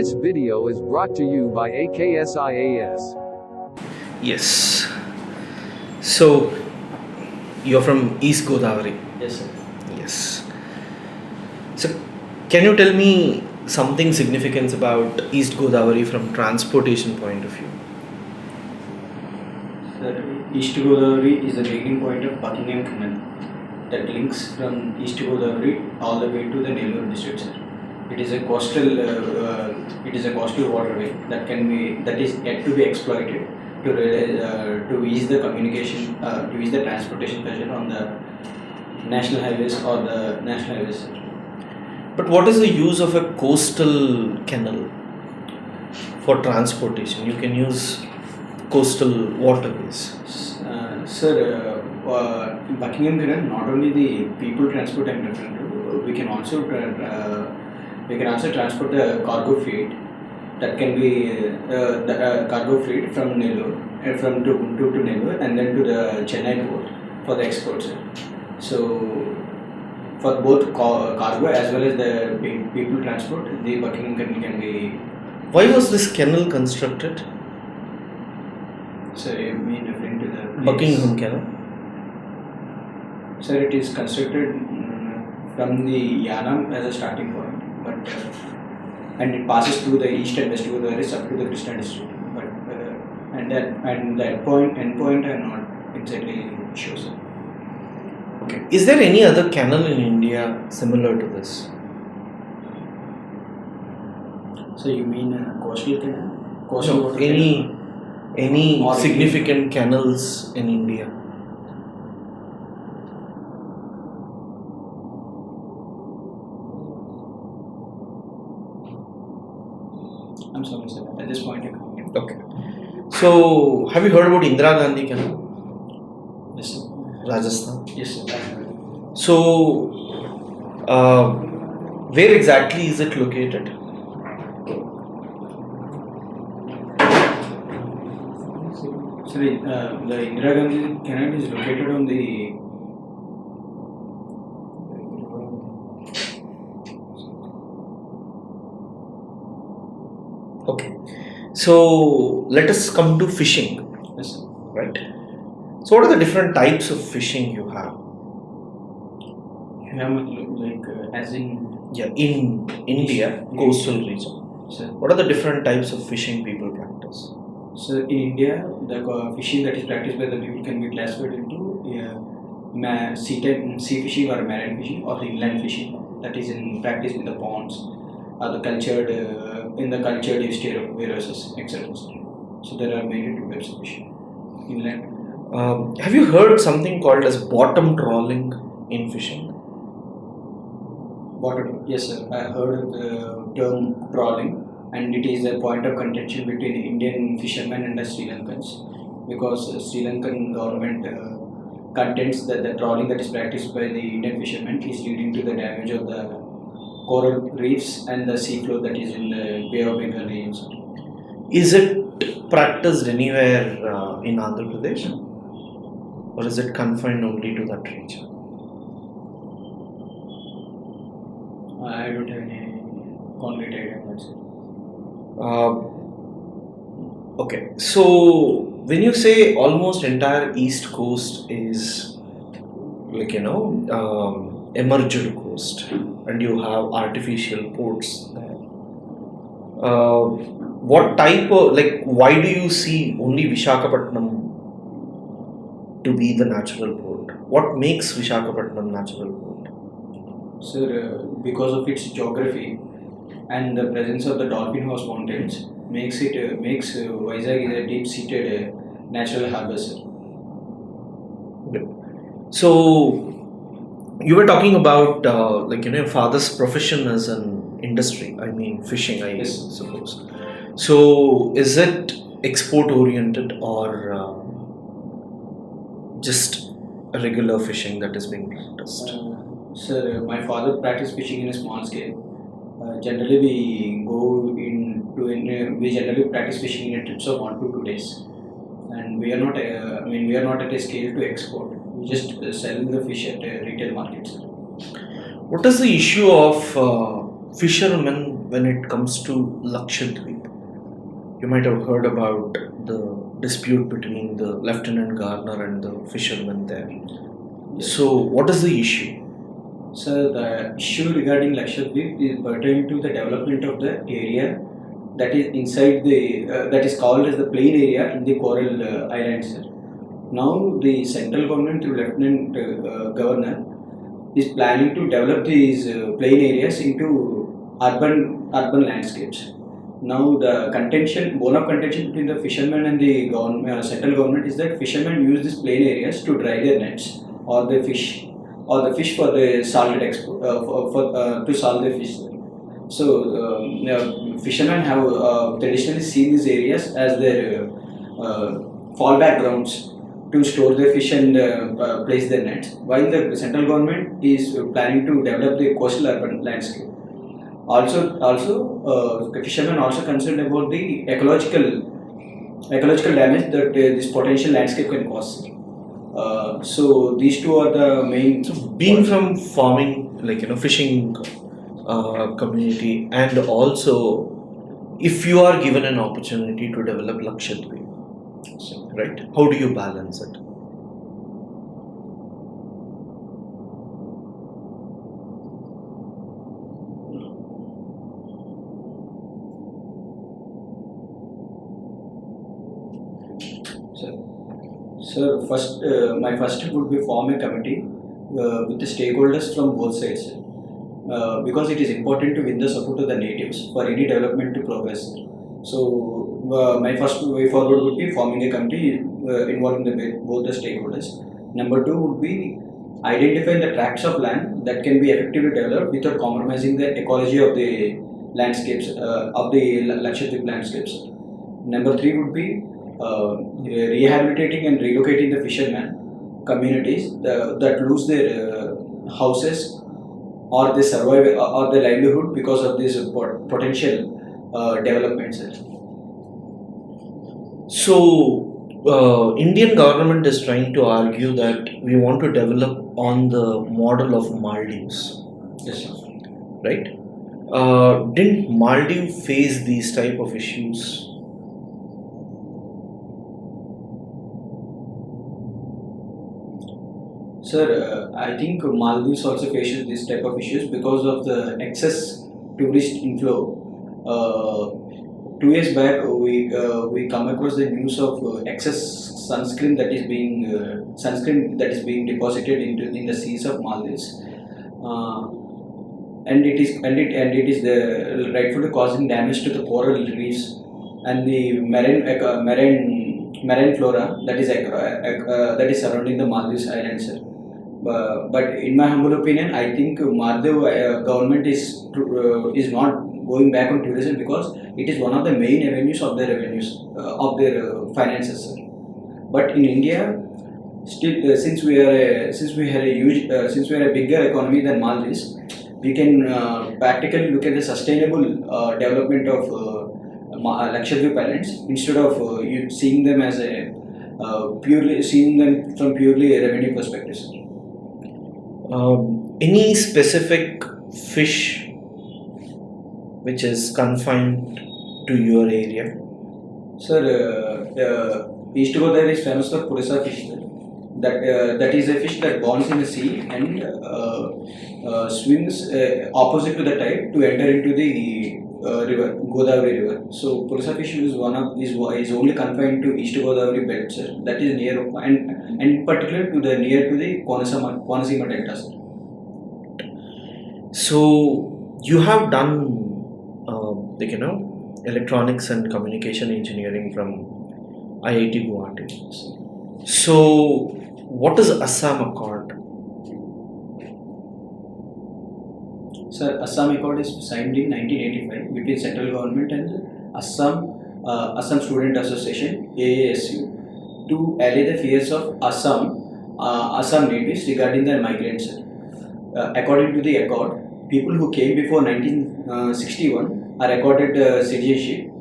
This video is brought to you by AKS IAS. Yes. So, you're from East Godavari. Yes, sir. Yes. So, can you tell me something significant about East Godavari from transportation point of view? Sir, East Godavari is the beginning point of Buckingham Canal that links from East Godavari all the way to the Nellore district, sir. It is a coastal waterway that is yet to be exploited to ease the communication, to ease the transportation pressure on the national highways or the national highways, sir. But what is the use of a coastal canal for transportation? You can use coastal waterways. Sir, Buckingham Canal, not only the people transport I'm referring to, we can also transport the cargo freight that can be the cargo freight from Nellore, from to Nellore and then to the Chennai port for the exports. So for both cargo as well as the people transport, the Buckingham Canal can be. Why was this canal constructed? Sir, you mean referring to the Buckingham Canal? Sir, it is constructed from the Yanam as a starting point, but and it passes through the east and west Godavari up to the Krishna district. But and the end point I'm not exactly sure, sir. Okay. Is there any other canal in India similar to this? So you mean coastal canal? No, any Or significant canals in India? I'm sorry, sir. At this point, I can't. Okay. So, have you heard about Indira Gandhi Canal, Yes, sir. Rajasthan? Yes, sir. I heard. So, where exactly is it located? Sorry, the Indira Gandhi Canal is located on the. Okay. So, let us come to fishing, Yes, sir. right? So, what are the different types of fishing you have? As in. Yeah, in India, coastal region. Sir. What are the different types of fishing people practice? So in India, the fishing that is practiced by the people can be classified into sea fishing or marine fishing or the inland fishing that is in practice in the ponds or the cultured estuary warehouses, etc. So there are mainly two types of fishing. Inland. Have you heard something called as bottom trawling in fishing? Bottom, yes, sir. I heard the term trawling, and it is a point of contention between Indian fishermen and the Sri Lankans, because Sri Lankan government contends that the trawling that is practiced by the Indian fishermen is leading to the damage of the coral reefs and the seafloor that is in the Bay of Bengal region. Is it practiced anywhere in Andhra Pradesh, or is it confined only to that region? I don't have any concrete idea on that, sir. Okay, so when you say almost entire east coast is emerged coast and you have artificial ports there, what type of, why do you see only Vishakhapatnam to be the natural port? What makes Vishakhapatnam natural port? Sir, because of its geography and the presence of the Dolphin House Mountains makes Vizag is a deep-seated natural harbour, sir. So you were talking about your father's profession as an industry. I mean fishing, I suppose. So is it export oriented or just a regular fishing that is being practiced? Sir, my father practiced fishing in a small scale. Generally, we generally practice fishing in trips of 1 to 2 days, and we are not at a scale to export. We just sell the fish at retail markets. What is the issue of fishermen when it comes to Lakshadweep. You might have heard about the dispute between the Lieutenant Governor and the fishermen there. So, what is the issue? So the issue regarding Lakshadweep is pertaining to the development of the area that is inside the that is called as the plain area in the Coral Islands. Now the central government through Lieutenant Governor is planning to develop these plain areas into urban landscapes. Now the bone of contention between the fishermen and the central government is that fishermen use these plain areas to dry their nets or the fish for the salted export to salt the fish. So fishermen have traditionally seen these areas as their fallback grounds to store their fish and place their nets, while the central government is planning to develop the coastal urban landscape. Also, fishermen also concerned about the ecological damage that this potential landscape can cause. So these two are the main. So, being from farming, fishing community, and also, if you are given an opportunity to develop Lakshadweep, right? How do you balance it? So my first step would be form a committee with the stakeholders from both sides, because it is important to win the support of the natives for any development to progress. So my first way forward would be forming a committee involving both the stakeholders. Number two would be identifying the tracts of land that can be effectively developed without compromising the ecology of the landscapes of the Lakshadweep landscapes. Number three would be rehabilitating and relocating the fishermen communities that lose their houses or they survive or their livelihood because of this potential developments. So, Indian government is trying to argue that we want to develop on the model of Maldives. Yes, sir. Right? Didn't Maldives face these type of issues? Sir, I think Maldives also faces this type of issues because of the excess tourist inflow. 2 years back, we come across the news of excess sunscreen that is being deposited in the seas of Maldives, and it is rightfully causing damage to the coral reefs and the marine flora that is surrounding the Maldives islands. But in my humble opinion, I think Maldives government is not going back on tourism because it is one of the main avenues of their revenues of their finances. But in India, still since we are a bigger economy than Maldives, we can practically look at the sustainable development of Lakshadweep Islands instead of seeing them from purely a revenue perspective. Any specific fish which is confined to your area? Sir, East Godavari is famous for Purisa fish. That is a fish that borns in the sea and swims opposite to the tide to enter into the river, Godavari river. So Purisa fish is only confined to East Godavari belt, sir. That is near and in particular near to the Konasima delta, sir. So you have done electronics and communication engineering from IIT Guwahati. So what is Assam Accord? Sir, Assam Accord is signed in 1985 between central government and Assam Student Association AASU to allay the fears of Assam natives regarding their migrants. According to the accord, people who came before 1961 are accorded citizenship,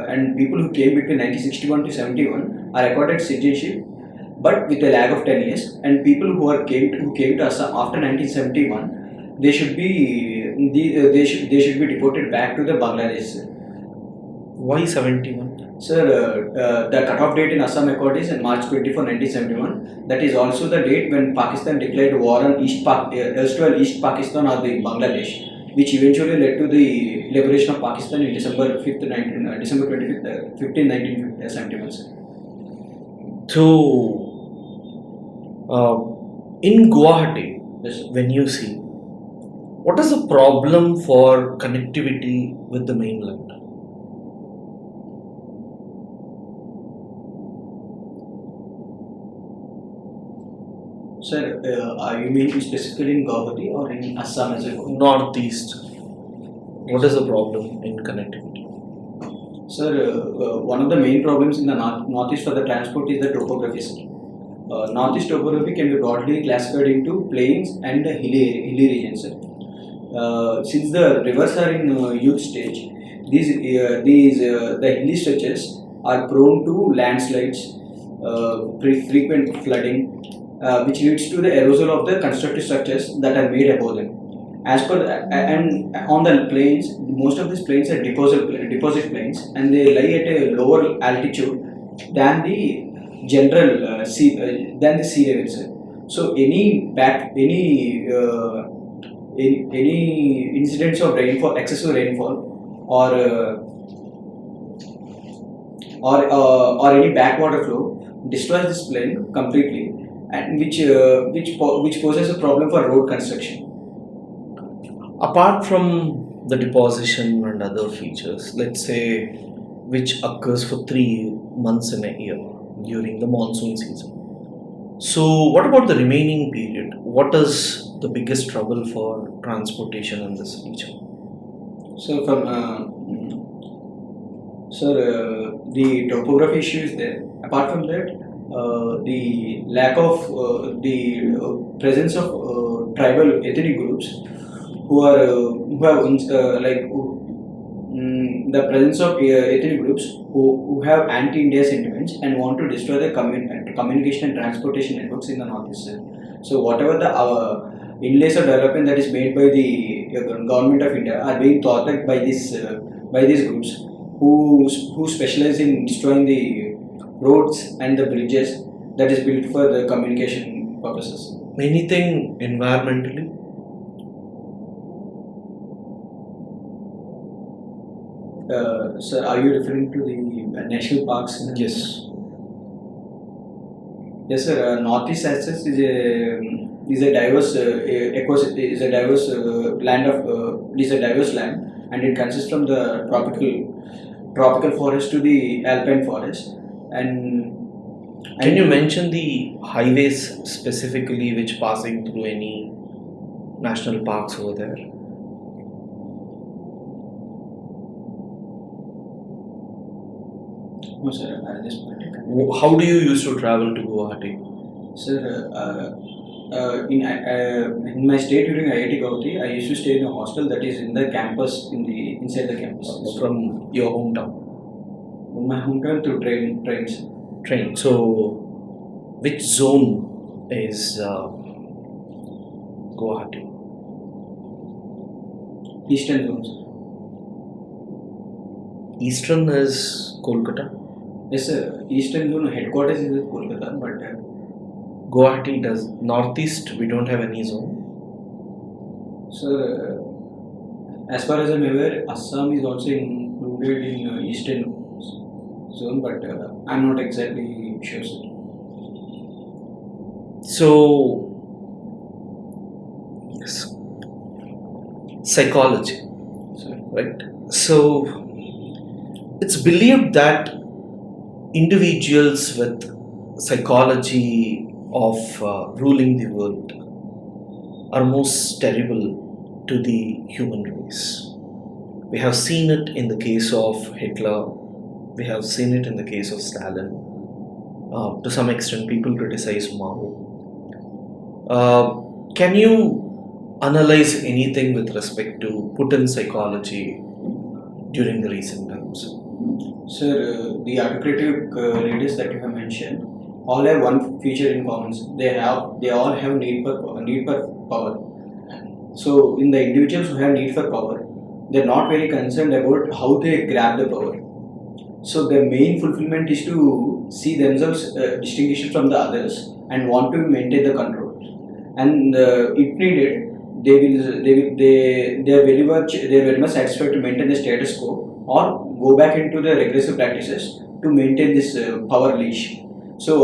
and people who came between 1961 to 71 are accorded citizenship, but with a lag of 10 years. And people who came to Assam after 1971, they should be they should be deported back to the Bangladesh, sir. Why 71? Sir, the cutoff date in Assam Accord is March 24, 1971. That is also the date when Pakistan declared war on erstwhile East Pakistan or the Bangladesh, which eventually led to the liberation of Pakistan in December 25th, 1971. Sir. So, in Guwahati, Yes, sir. when you see, what is the problem for connectivity with the mainland? Sir, you mean specifically in Guwahati or in Assam as a whole? Northeast, what is the problem in connectivity? Sir, one of the main problems in the northeast for the transport is the topography, sir. Northeast topography can be broadly classified into plains and hilly regions, sir. Since the rivers are in youth stage, the hilly stretches are prone to landslides, frequent flooding, which leads to the erosion of the constructive structures that are made above them. And on the plains, most of these plains are deposit plains, and they lie at a lower altitude than the general sea level, sir. So any incidents of rainfall, excessive rainfall, or any backwater flow destroys this plain completely, and which poses a problem for road construction. Apart from the deposition and other features, let's say, which occurs for 3 months in a year during the monsoon season. So, what about the remaining period? What is the biggest trouble for transportation in this region? So, the topography issue is there. Apart from that, the lack of the presence of tribal ethnic groups the presence of ethnic groups who have anti-India sentiments and want to destroy the communication and transportation networks in the northeast. So whatever the inlays of development that is made by the government of India are being thwarted by these groups who specialize in destroying the roads and the bridges that is built for the communication purposes. Anything environmentally? Sir, are you referring to the national parks? Yes. Yes, sir. Northeast access is a diverse land, and it consists from the tropical forest to the alpine forest. And can you mention the highways specifically which passing through any national parks over there? No, sir. How do you used to travel to Guwahati? Sir, in my stay during IIT Guwahati, I used to stay in a hostel that is in the campus, inside the campus. From your hometown? My hometown through trains. Train. So, which zone is Guwahati? Eastern zones. Eastern is Kolkata? Yes, sir. Eastern zone headquarters is at Kolkata, but Guwahati does. Northeast, we don't have any zone. Sir, as far as I'm aware, Assam is also included in Eastern zone, but I'm not exactly sure, sir. So, yes. Psychology, right? So, it's believed that individuals with psychology of ruling the world are most terrible to the human race. We have seen it in the case of Hitler. We have seen it in the case of Stalin. To some extent, people criticize Mao. Can you analyze anything with respect to Putin's psychology during the recent times? Sir, the autocratic leaders that you have mentioned all have one feature in common. They all have need for power. So in the individuals who have need for power, they're not very concerned about how they grab the power. So their main fulfillment is to see themselves distinguished from the others and want to maintain the control. And if needed, they are very much satisfied to maintain the status quo or go back into the regressive practices to maintain this power leash. So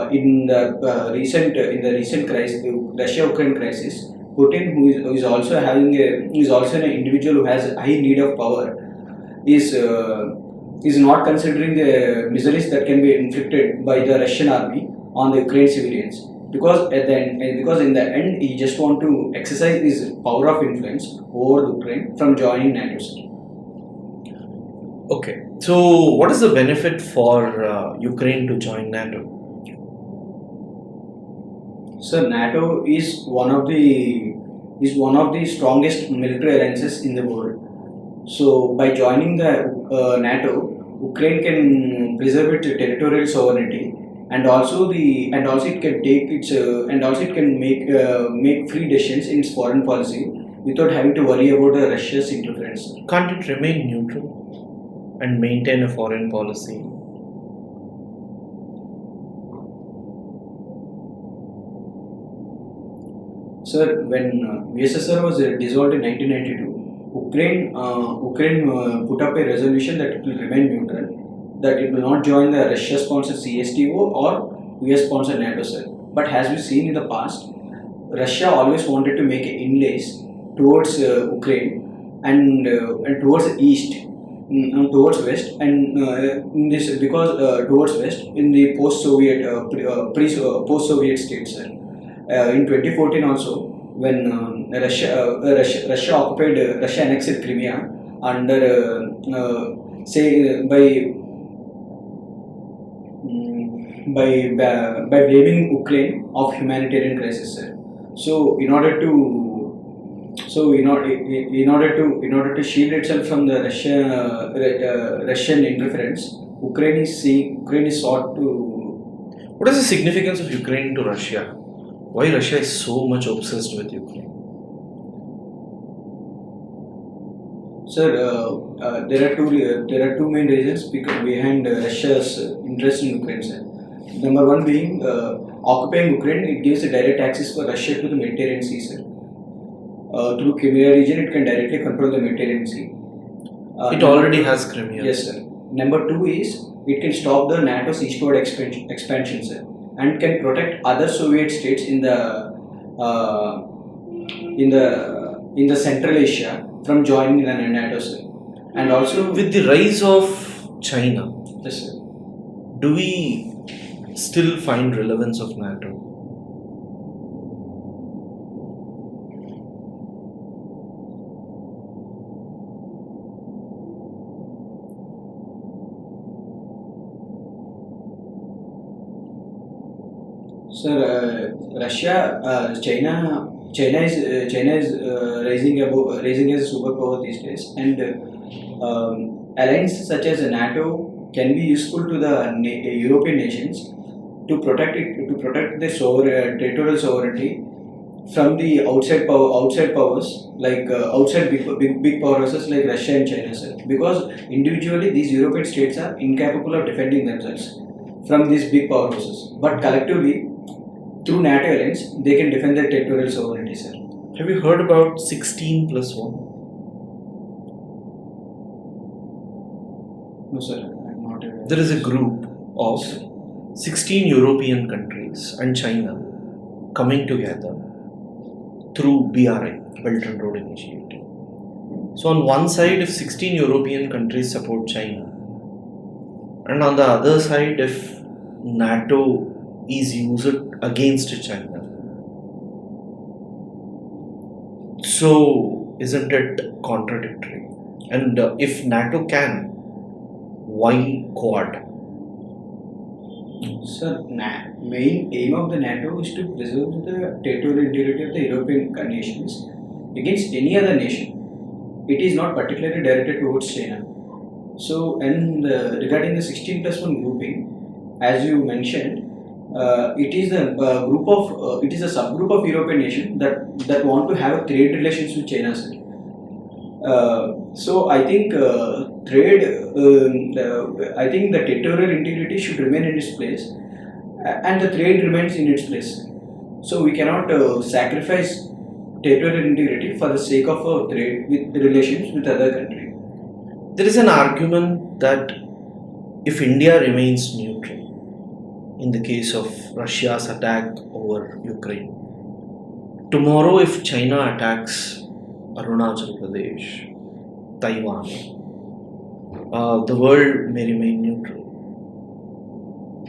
in the recent crisis, the Russia-Ukraine crisis, Putin, who is also an individual who has high need of power, is not considering the miseries that can be inflicted by the Russian army on the Ukraine civilians. Because in the end, he just want to exercise his power of influence over the Ukraine from joining NATO. Okay, so what is the benefit for Ukraine to join NATO? So NATO is one of the strongest military alliances in the world. So by joining the NATO, Ukraine can preserve its territorial sovereignty, and also it can take its it can make free decisions in its foreign policy without having to worry about Russia's interference. Can't it remain neutral and maintain a foreign policy? Sir, when USSR was dissolved in 1992, Ukraine put up a resolution that it will remain neutral, that it will not join the Russia-sponsored CSTO or US-sponsored NATO cell. But as we've seen in the past, Russia always wanted to make inlays towards Ukraine and towards east, towards west, and in this because towards west in the post-Soviet post-Soviet states. In 2014 also, when Russia annexed Crimea under by blaming Ukraine of humanitarian crisis. So in order to shield itself from the Russian interference, Ukraine is sought to. What is the significance of Ukraine to Russia? Why Russia is so much obsessed with Ukraine? Sir, there are two main reasons behind Russia's interest in Ukraine, sir. Number one being occupying Ukraine, it gives a direct access for Russia to the Mediterranean Sea, sir. Through Crimea region, it can directly control the Mediterranean Sea. It already has Crimea. Yes, sir. Number two is it can stop the NATO's eastward expansion, sir, and can protect other Soviet states in the Central Asia from joining the NATO, sir. And also with the rise of China, yes, sir, do we still find relevance of NATO? Sir, China is rising as a superpower these days, and alliances such as NATO can be useful to the European nations to protect their territorial sovereignty from the outside powers like outside big powers like Russia and China, sir. Because individually these European states are incapable of defending themselves from these big powerhouses, but collectively through NATO alliance, they can defend their territorial sovereignty, sir. Have you heard about 16+1? No, sir, I'm not aware. There is a group of 16 European countries and China coming together through BRI, Belt and Road Initiative. So on one side, if 16 European countries support China, and on the other side, if NATO is used against China. So, isn't it contradictory? And if NATO can, why Quad? Sir, main aim of the NATO is to preserve the territorial integrity of the European nations against any other nation. It is not particularly directed towards China. So, and regarding the 16+1 grouping, as you mentioned, It is a group of it is a subgroup of European nations that want to have trade relations with China, sir. So I think trade. I think the territorial integrity should remain in its place, and the trade remains in its place. So we cannot sacrifice territorial integrity for the sake of trade with relations with other country. There is an argument that if India remains neutral in the case of Russia's attack over Ukraine, tomorrow if China attacks Arunachal Pradesh, Taiwan, the world may remain neutral.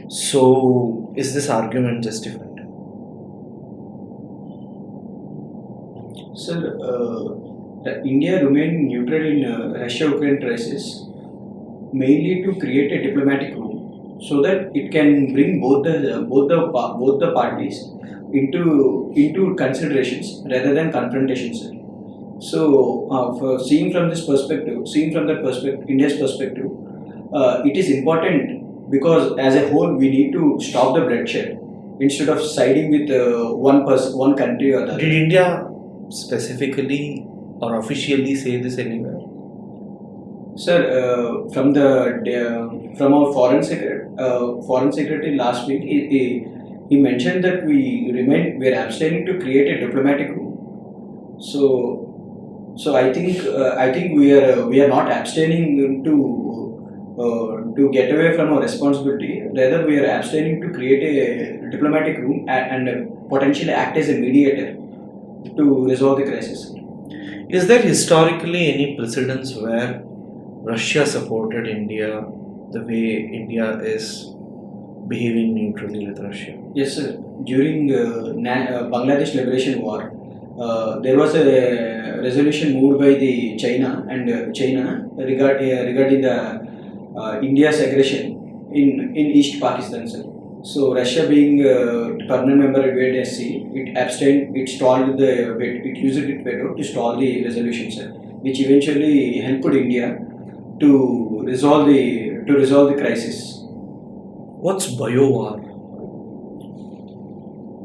So, is this argument justified? Sir, India remained neutral in Russia-Ukraine crisis mainly to create a diplomatic room so that it can bring both the parties into considerations rather than confrontations. So, for seeing from that perspective, India's perspective, it is important because as a whole we need to stop the bloodshed instead of siding with one country or the other. Did India specifically or officially say this anywhere? Sir, from our foreign secretary last week, he mentioned that we are abstaining to create a diplomatic room. So I think we are not abstaining to get away from our responsibility. Rather, we are abstaining to create a diplomatic room and potentially act as a mediator to resolve the crisis. Is there historically any precedence where Russia supported India the way India is behaving neutrally with Russia? Yes, sir. During Bangladesh Liberation War, there was a resolution moved by the China regarding the India's aggression in East Pakistan, sir. So Russia, being permanent member of UPSC, it abstained. It stalled it used its veto to stall the resolution, sir, which eventually helped India to resolve the crisis. What's biowar?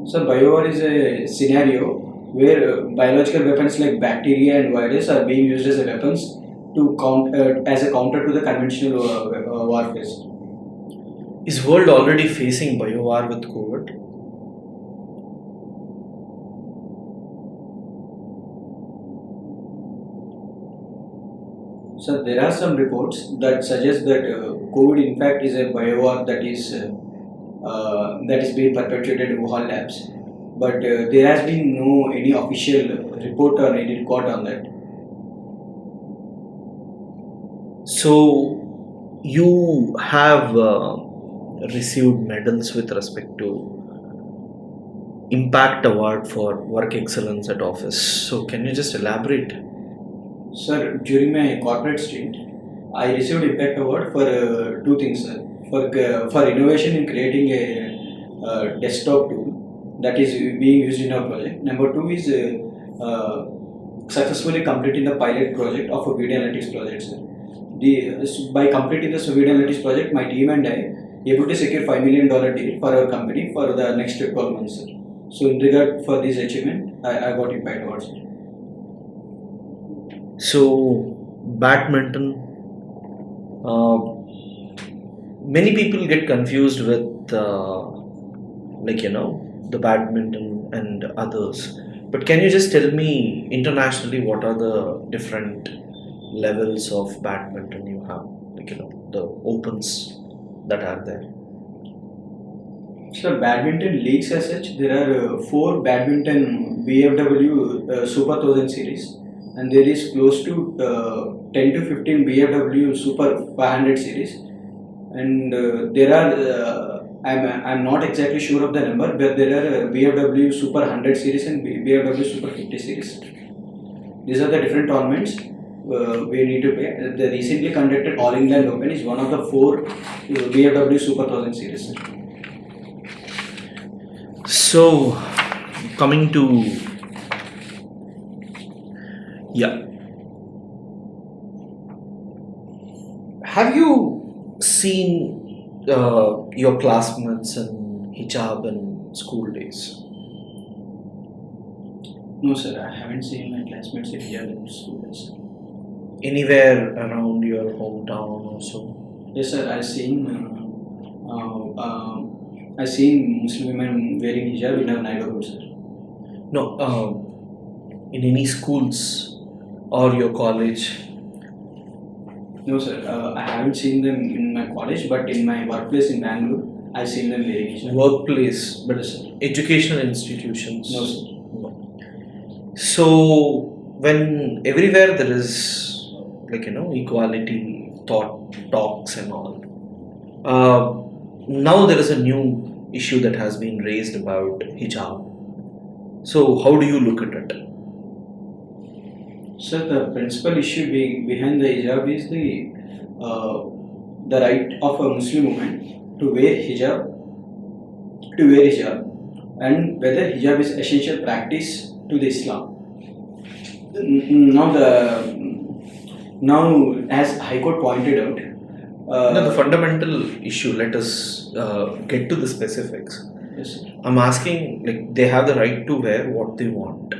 So biowar is a scenario where biological weapons like bacteria and virus are being used as weapons as a counter to the conventional warfare. Is world already facing biowar with COVID? So there are some reports that suggest that COVID in fact is a biowar that is being perpetuated in Wuhan labs, but there has been no any official report or any record on that. So you have received medals with respect to Impact Award for Work Excellence at Office. So can you just elaborate? Sir, during my corporate stint, I received Impact Award for two things, sir. For innovation in creating a desktop tool that is being used in our project. Number two is successfully completing the pilot project of a video analytics project, sir. By completing this video analytics project, my team and I able to secure $5 million deal for our company for the next 12 months, sir. So in regard for this achievement, I got Impact Award, sir. So badminton, many people get confused with the badminton and others. But can you just tell me internationally what are the different levels of badminton you have? The opens that are there. So badminton leagues as such, there are 4 badminton BFW Super 1000 series, and there is close to 10 to 15 BFW Super 500 series, and there are I'm not exactly sure of the number, but there are BFW Super 100 series and BFW Super 50 series. These are the different tournaments we need to play. The recently conducted All England Open is one of the 4 BFW Super 1000 series. So, coming to have you seen your classmates in hijab in school days? No, sir, I haven't seen my classmates in hijab in school days. Anywhere around your hometown or so? Yes, sir, I seen Muslim women wearing hijab in our neighborhood, sir. No, in any schools or your college? No, sir, I haven't seen them in my college, but in my workplace in Bangalore, I've seen them wearing hijab. Workplace, but Yes, sir. educational institutions? No, sir. No. So when everywhere there is equality talks and all, now there is a new issue that has been raised about hijab. So how do you look at it? So the principal issue behind the hijab is the right of a Muslim woman to wear hijab, and whether hijab is essential practice to the Islam. Now, as High Court pointed out, Now, the fundamental issue, let us get to the specifics. yes, sir. I'm asking, like, they have the right to wear what they want,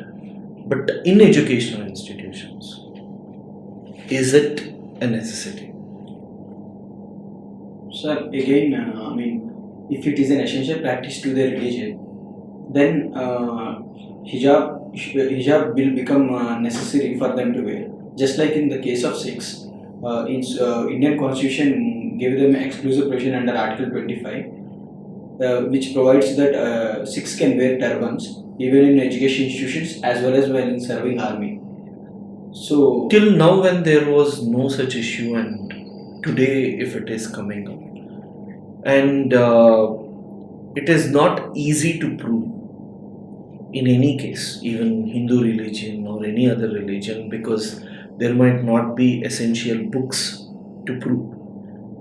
but in educational institutions, is it a necessity? Sir, again, I mean, if it is an essential practice to their religion, then hijab will become necessary for them to wear. Just like in the case of Sikhs, Indian Constitution gave them exclusive provision under Article 25, which provides that Sikhs can wear turbans even in education institutions as well as when in serving army. So Till now, when there was no such issue, and today, if it is coming up, and it is not easy to prove in any case, even Hindu religion or any other religion, because there might not be essential books to prove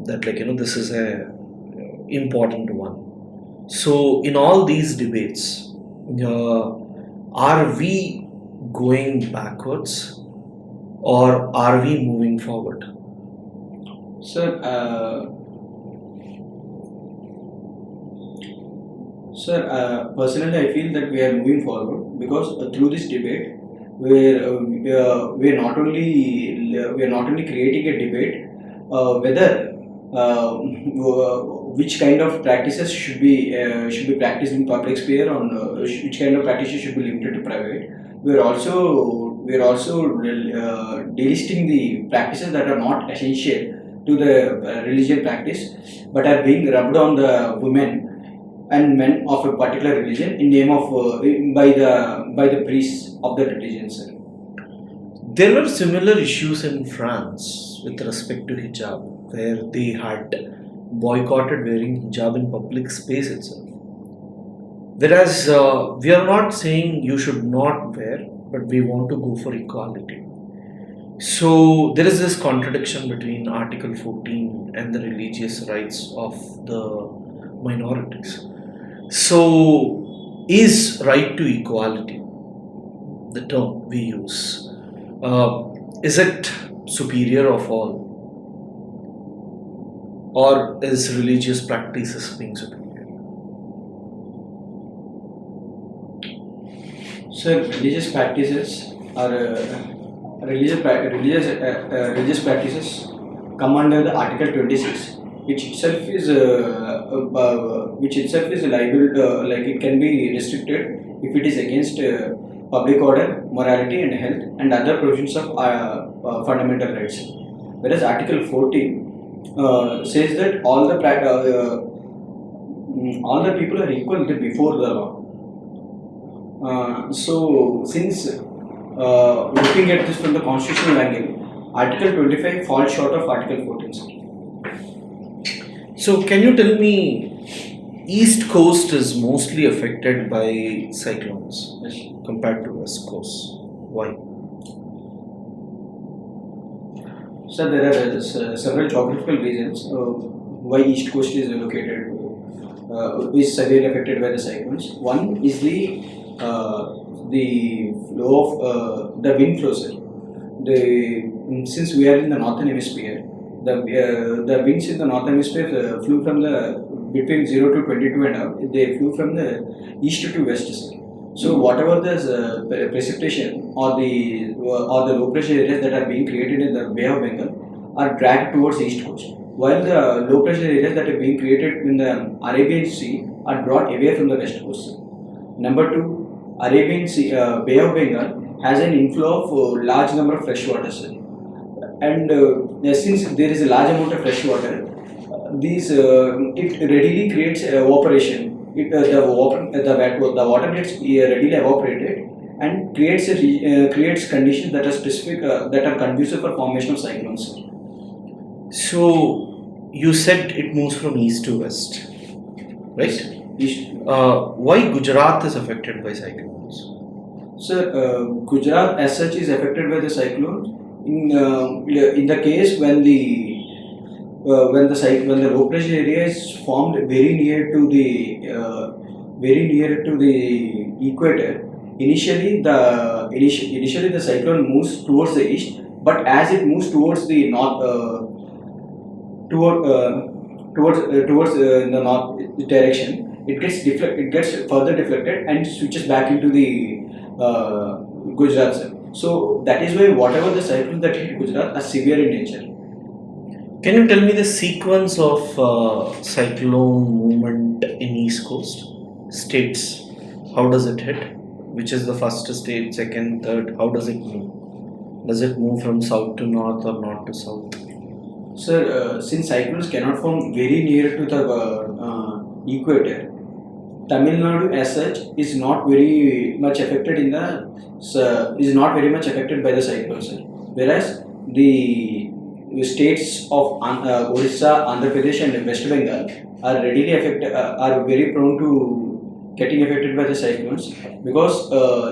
that, this is a important one. So in all these debates, are we going backwards or are we moving forward? Sir, personally, I feel that we are moving forward because through this debate, we are not only creating a debate whether which kind of practices should be practiced in public sphere, or which kind of practices should be limited to private. We are also delisting the practices that are not essential to the religion practice, but are being rubbed on the women and men of a particular religion in name of by the priests of that religion, sir. There were similar issues in France with respect to hijab, where they had boycotted wearing hijab in public space itself. Whereas we are not saying you should not wear, but we want to go for equality. So there is this contradiction between Article 14 and the religious rights of the minorities. So is right to equality the term we use? Is it superior of all, or is religious practices being superior? So religious practices are religious practices come under the Article 26, which itself is liable, like it can be restricted if it is against public order, morality and health and other provisions of fundamental rights. Whereas Article 14 says that all the people are equal before the law. So since looking at this from the constitutional angle, Article 25 falls short of Article 14. Sir. So can you tell me, East Coast is mostly affected by cyclones compared to West Coast. Why? So there are several geographical reasons why East Coast is located is severely affected by the cyclones. One is the flow of the wind flow. Since we are in the northern hemisphere, the winds in the northern hemisphere flew from the between 0 to 22 and up, they flew from the east to west, sir. So whatever the precipitation or the low pressure areas that are being created in the Bay of Bengal are dragged towards the east coast, while the low pressure areas that are being created in the Arabian Sea are brought away from the west coast, sir. Number two, Arabian Sea, Bay of Bengal has an inflow of large number of fresh water, sir. And since there is a large amount of fresh water, it readily creates evaporation. The water gets readily evaporated and creates conditions that are specific that are conducive for formation of cyclones. So you said it moves from east to west, right? East. Why Gujarat is affected by cyclones? Sir, Gujarat as such is affected by the cyclone in the case when the low pressure area is formed very near to the equator. Initially the cyclone moves towards the east, but as it moves towards the north, towards the north direction, it gets further deflected and switches back into the Gujarat, sir. So that is why whatever the cyclones that hit Gujarat are severe in nature. Can you tell me the sequence of cyclone movement in East Coast states? How does it hit? Which is the first state, second, third? How does it move? Does it move from south to north or north to south? Sir, since cyclones cannot form very near to the equator, Tamil Nadu as such is not very much affected by the cyclones, sir. Whereas the states of Odisha, Andhra Pradesh and West Bengal are very prone to getting affected by the cyclones because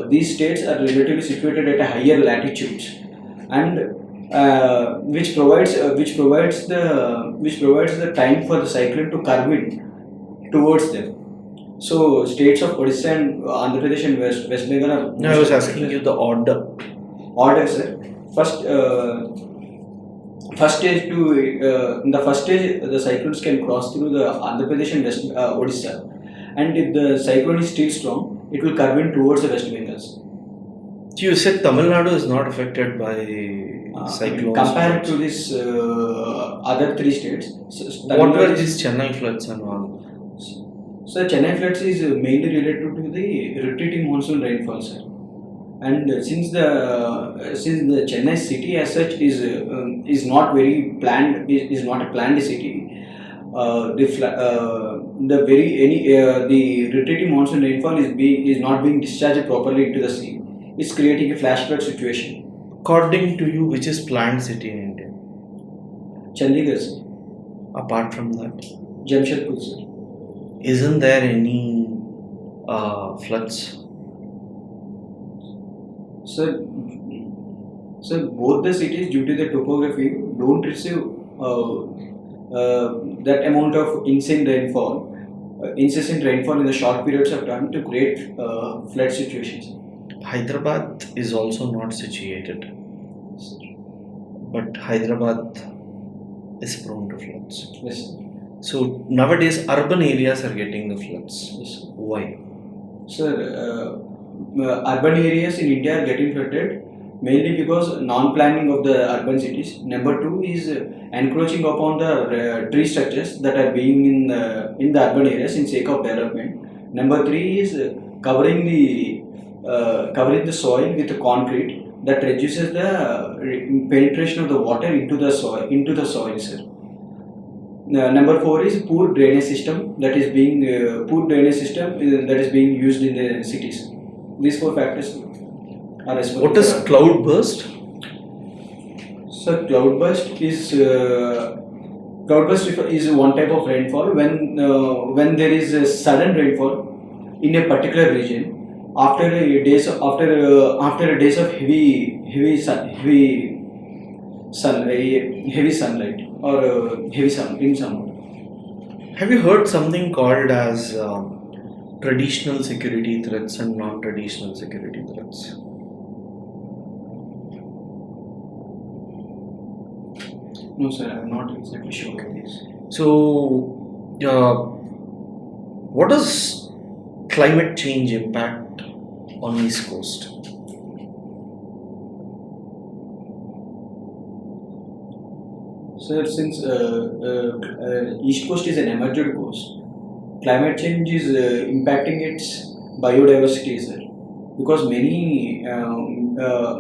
these states are relatively situated at a higher latitudes, and which provides the time for the cyclone to curve in towards them. So states of Odisha and Andhra Pradesh and West Bengal are. No, I was asking you the order. Order, sir. First stage in the first stage, the cyclones can cross through the Andhra Pradesh and Odisha, and if the cyclone is still strong, it will curve in towards the West Bengals. So you said Tamil Nadu is not affected by cyclones. Compared to this other three states. What were these Chennai floods and all? So Chennai floods is mainly related to the retreating monsoon rainfall, sir. And since the Chennai city as such is not very planned, is not a planned city, the retreating monsoon rainfall is not being discharged properly into the sea. It's creating a flash flood situation. According to you, which is planned city in India? Chandigarh, sir. Apart from that, Jamshedpur, sir. Isn't there any floods? Sir, both the cities, due to the topography, don't receive that amount of incessant rainfall in the short periods of time to create flood situations. Hyderabad is also not situated, but Hyderabad is prone to floods. Yes. So nowadays, urban areas are getting the floods. Yes. Why? Sir, urban areas in India are getting flooded mainly because non-planning of the urban cities. Number two is encroaching upon the tree structures that are being in the urban areas in sake of development. Number three is covering the soil with concrete that reduces the penetration of the water into the soil, sir. Number four is poor drainage system that is being used in the cities. These four factors are responsible. What is cloudburst? So cloudburst is one type of rainfall when there is a sudden rainfall in a particular region after days of heavy sunlight or heavy sun in summer. Have you heard something called as traditional security threats and non-traditional security threats? No, sir, I'm not exactly sure of this. So, what does climate change impact on East Coast? So since East Coast is an emergent coast, climate change is impacting its biodiversity, sir. Because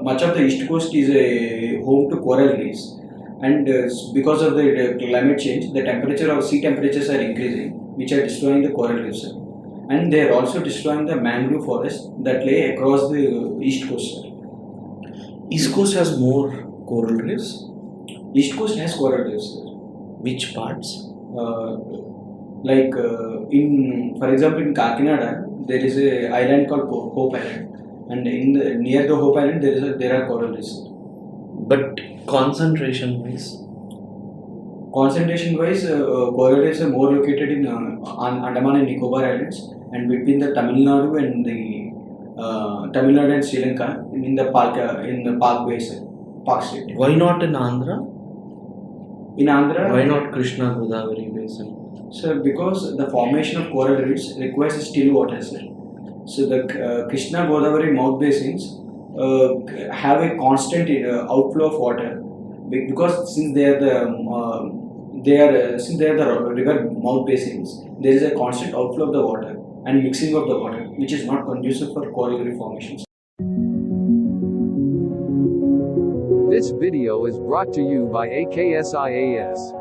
much of the East Coast is a home to coral reefs, and because of the climate change, the temperature of sea temperatures are increasing, which are destroying the coral reefs, sir. And they are also destroying the mangrove forests that lay across the East Coast, sir. East Coast has more coral reefs. East Coast has coral reefs, sir. Which parts? For example, in Kakinada, there is a island called Hope Island, and near the Hope Island there are coral reefs. But concentration-wise, coral reefs are more located in Andaman and Nicobar Islands, and between the Tamil Nadu and Sri Lanka in the Park State. why not in Andhra? In Andhra, Why not Krishna Godavari basin? So because the formation of coral reefs requires still water, sir. So the Krishna Godavari mouth basins have a constant outflow of water because since they are the river mouth basins, there is a constant outflow of the water and mixing of the water, which is not conducive for coral reef formations. This video is brought to you by AKS IAS.